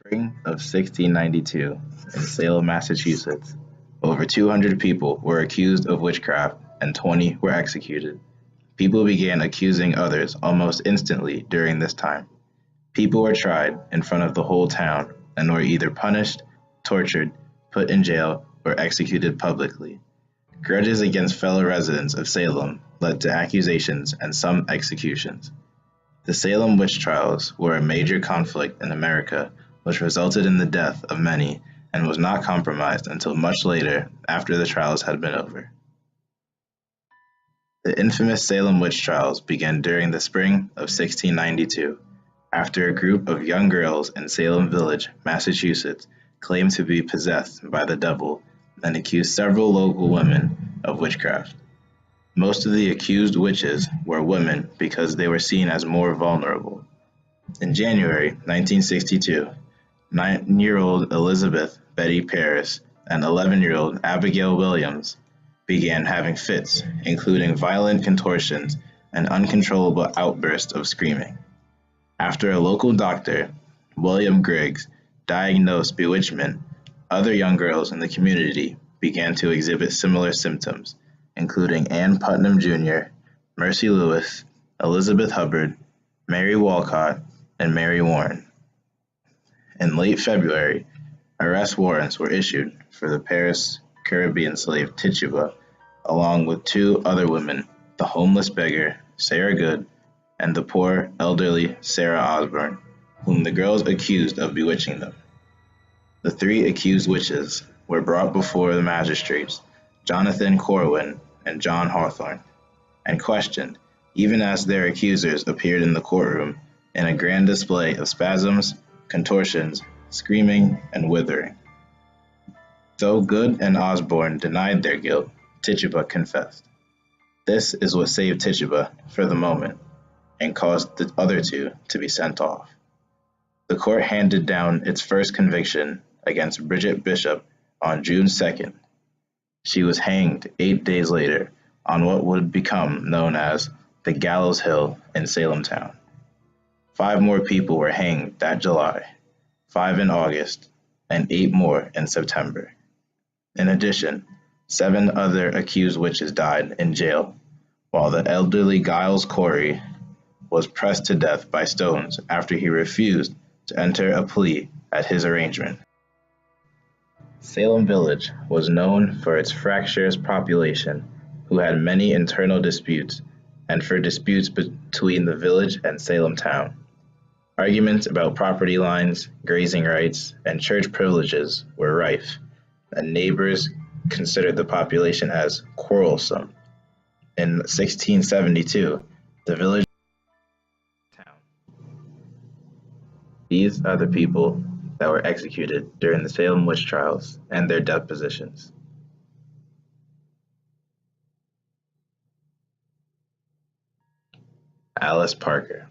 Spring of 1692, in Salem, Massachusetts, over 200 people were accused of witchcraft and 20 were executed. People began accusing others almost instantly during this time. People were tried in front of the whole town and were either punished, tortured, put in jail, or executed publicly. Grudges against fellow residents of Salem led to accusations and some executions. The Salem witch trials were a major conflict in America which resulted in the death of many and was not compromised until much later after the trials had been over. The infamous Salem witch trials began during the spring of 1692, after a group of young girls in Salem Village, Massachusetts, claimed to be possessed by the devil and accused several local women of witchcraft. Most of the accused witches were women because they were seen as more vulnerable. In January 1962, 9-year-old Elizabeth Betty Paris and 11-year-old Abigail Williams began having fits, including violent contortions and uncontrollable outbursts of screaming. After a local doctor, William Griggs, diagnosed bewitchment, other young girls in the community began to exhibit similar symptoms, including Ann Putnam Jr., Mercy Lewis, Elizabeth Hubbard, Mary Walcott, and Mary Warren. In late February, arrest warrants were issued for the Paris Caribbean slave Tituba, along with two other women, the homeless beggar Sarah Good and the poor elderly Sarah Osborne, whom the girls accused of bewitching them. The three accused witches were brought before the magistrates, Jonathan Corwin and John Hawthorne, and questioned, even as their accusers appeared in the courtroom in a grand display of spasms, contortions, screaming, and withering. Though Good and Osborne denied their guilt, Tituba confessed. This is what saved Tituba for the moment and caused the other two to be sent off. The court handed down its first conviction against Bridget Bishop on June 2nd. She was hanged 8 days later on what would become known as the Gallows Hill in Salem town. 5 more people were hanged that July, 5 in August, and 8 more in September. In addition, 7 other accused witches died in jail, while the elderly Giles Corey was pressed to death by stones after he refused to enter a plea at his arraignment. Salem Village was known for its fractious population, who had many internal disputes, and for disputes between the village and Salem town. Arguments about property lines, grazing rights, and church privileges were rife, and neighbors considered the population as quarrelsome. In 1672, the village town. These are the people that were executed during the Salem witch trials and their depositions. Alice Parker.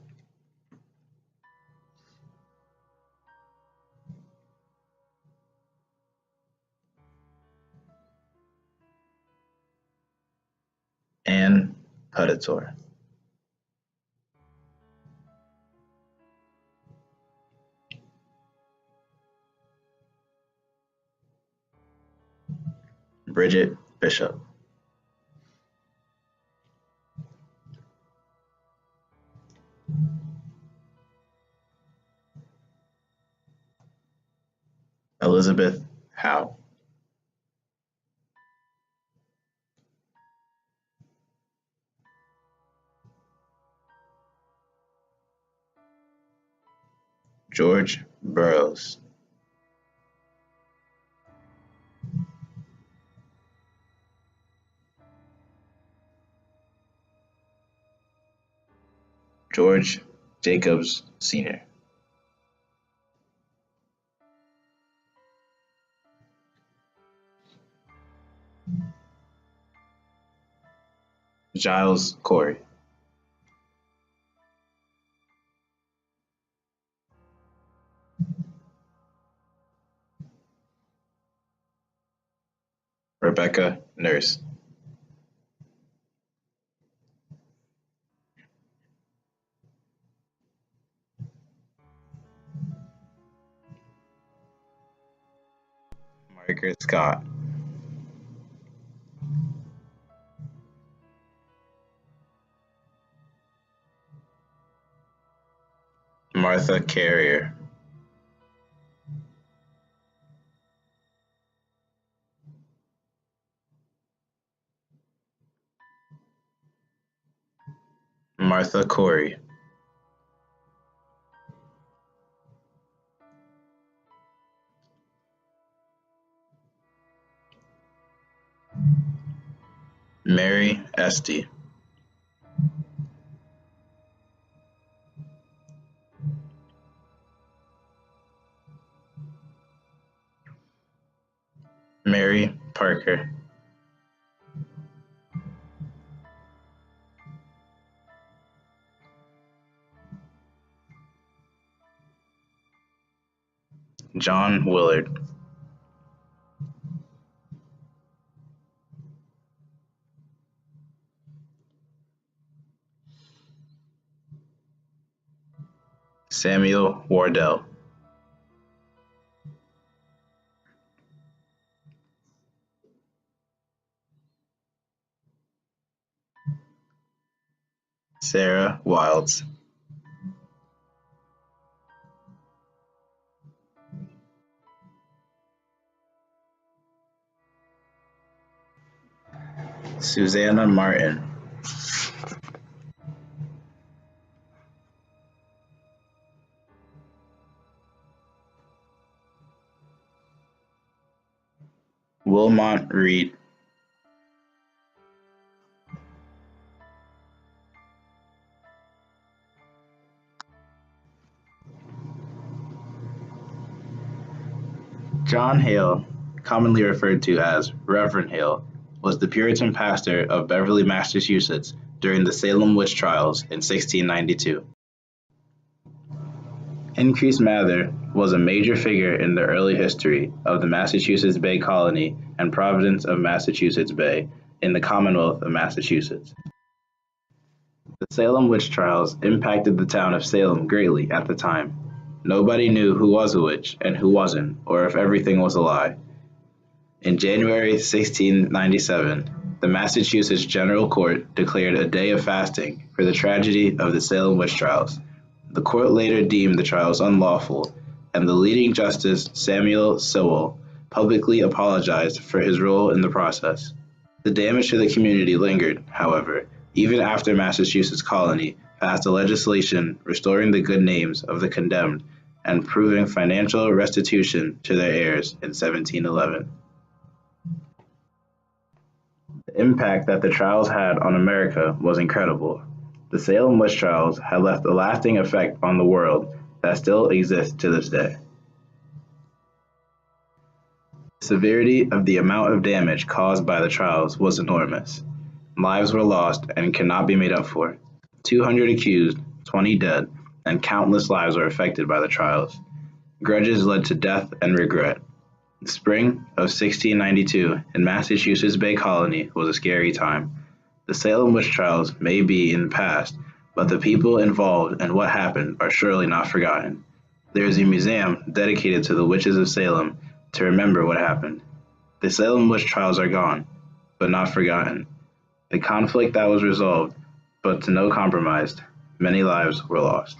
Ann Puditor. Bridget Bishop. Elizabeth Howe. George Burroughs. George Jacobs Sr. Giles Corey. Rebecca Nurse. Parker Scott, Martha Carrier, Martha Corey, Mary Estey, Mary Parker, John Willard, Samuel Wardell, Sarah Wilds, Susanna Martin, Wilmot Reed, John Hale, commonly referred to as Reverend Hale, was the Puritan pastor of Beverly, Massachusetts during the Salem witch trials in 1692. Increase Mather was a major figure in the early history of the Massachusetts Bay Colony and Providence of Massachusetts Bay in the Commonwealth of Massachusetts. The Salem witch trials impacted the town of Salem greatly at the time. Nobody knew who was a witch and who wasn't, or if everything was a lie. In January 1697, the Massachusetts General Court declared a day of fasting for the tragedy of the Salem witch trials. The court later deemed the trials unlawful, and the leading justice, Samuel Sewell, publicly apologized for his role in the process. The damage to the community lingered, however, even after Massachusetts Colony passed a legislation restoring the good names of the condemned and proving financial restitution to their heirs in 1711. The impact that the trials had on America was incredible. The Salem witch trials had left a lasting effect on the world that still exists to this day. The severity of the amount of damage caused by the trials was enormous. Lives were lost and cannot be made up for. 200 accused, 20 dead, and countless lives were affected by the trials. Grudges led to death and regret. The spring of 1692 in Massachusetts Bay Colony was a scary time. The Salem witch trials may be in the past, but the people involved and what happened are surely not forgotten. There is a museum dedicated to the witches of Salem to remember what happened. The Salem witch trials are gone, but not forgotten. The conflict that was resolved, but to no compromise, many lives were lost.